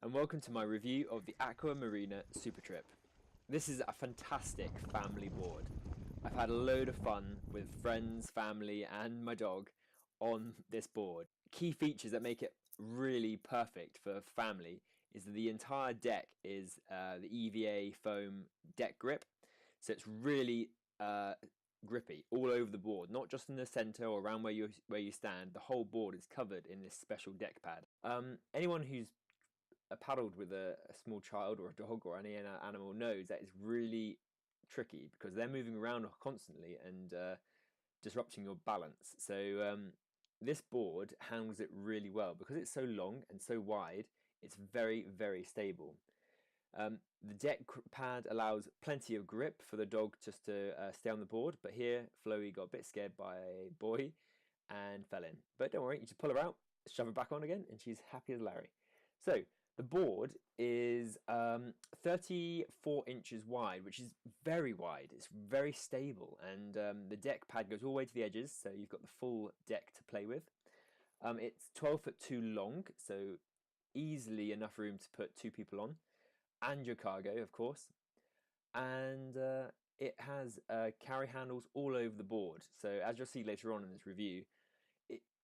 and welcome to my review of the Aqua Marina Super Trip. This is a fantastic family board. I've had a load of fun with friends, family and my dog on this board. Key features that make it really perfect for family is that the entire deck is the EVA foam deck grip, so it's really grippy all over the board, not just in the center or around where you stand. The whole board is covered in this special deck pad. Anyone who's paddled with a small child or a dog or any animal knows that it's really tricky because they're moving around constantly and disrupting your balance. So this board handles it really well because it's so long and so wide. It's very, very stable. The deck pad allows plenty of grip for the dog just to stay on the board, but here Chloe got a bit scared by a boy and fell in. But don't worry, you just pull her out, shove her back on again, and she's happy as Larry. So the board is 34 inches wide, which is very wide. It's very stable, and the deck pad goes all the way to the edges, so you've got the full deck to play with. It's 12 foot 2 long, so easily enough room to put 2 people on, and your cargo, of course. And it has carry handles all over the board. So as you'll see later on in this review,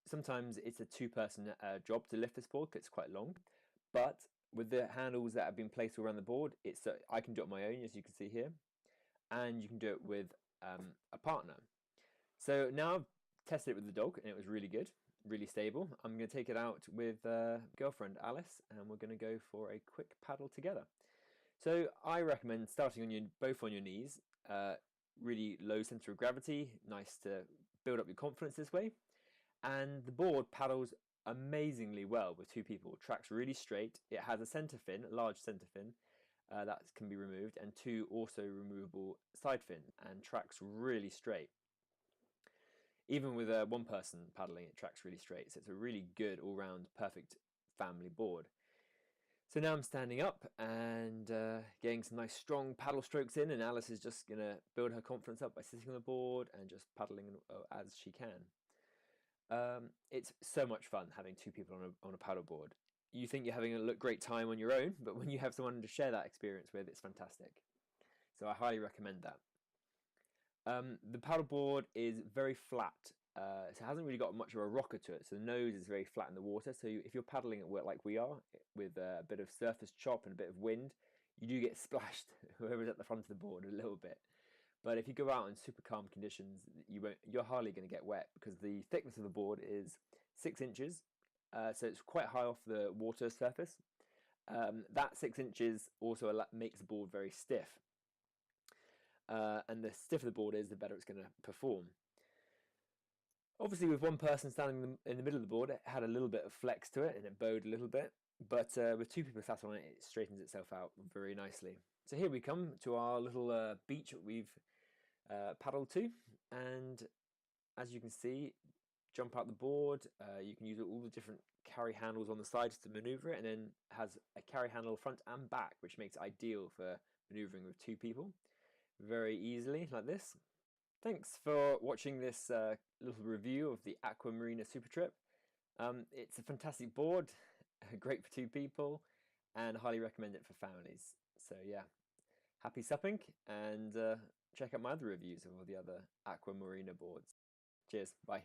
sometimes it's a 2-person job to lift this board because it's quite long. But with the handles that have been placed around the board, I can do it on my own, as you can see here, and you can do it with a partner. So now I've tested it with the dog, and it was really good, really stable. I'm going to take it out with girlfriend Alice, and we're going to go for a quick paddle together. So I recommend starting on both on your knees, really low center of gravity, nice to build up your confidence this way. And the board paddles amazingly well with 2 people. Tracks really straight. It has a center fin, a large center fin that can be removed, and 2 also removable side fins, and tracks really straight. Even with one person paddling, it tracks really straight. So it's a really good all-round perfect family board. So now I'm standing up and getting some nice strong paddle strokes in, and Alice is just going to build her confidence up by sitting on the board and just paddling as she can. It's so much fun having 2 people on a paddle board. You think you're having a great time on your own, but when you have someone to share that experience with, it's fantastic. So I highly recommend that. The paddleboard is very flat, so it hasn't really got much of a rocker to it, so the nose is very flat in the water. So if you're paddling it like we are, with a bit of surface chop and a bit of wind, you do get splashed, whoever's at the front of the board, a little bit. But if you go out in super calm conditions, you're hardly going to get wet because the thickness of the board is 6 inches, so it's quite high off the water surface. That 6 inches also makes the board very stiff. And the stiffer the board is, the better it's going to perform. Obviously, with one person standing in the middle of the board, it had a little bit of flex to it and it bowed a little bit. But with 2 people sat on it, it straightens itself out very nicely. So here we come to our little beach that we've paddled to. And as you can see, jump out the board. You can use all the different carry handles on the sides to maneuver it, and then has a carry handle front and back, which makes it ideal for maneuvering with 2 people very easily like this. Thanks for watching this little review of the Aqua Marina Super Trip. It's a fantastic board, great for 2 people, and highly recommend it for families. So yeah, happy supping, and check out my other reviews of all the other Aqua Marina boards. Cheers, bye.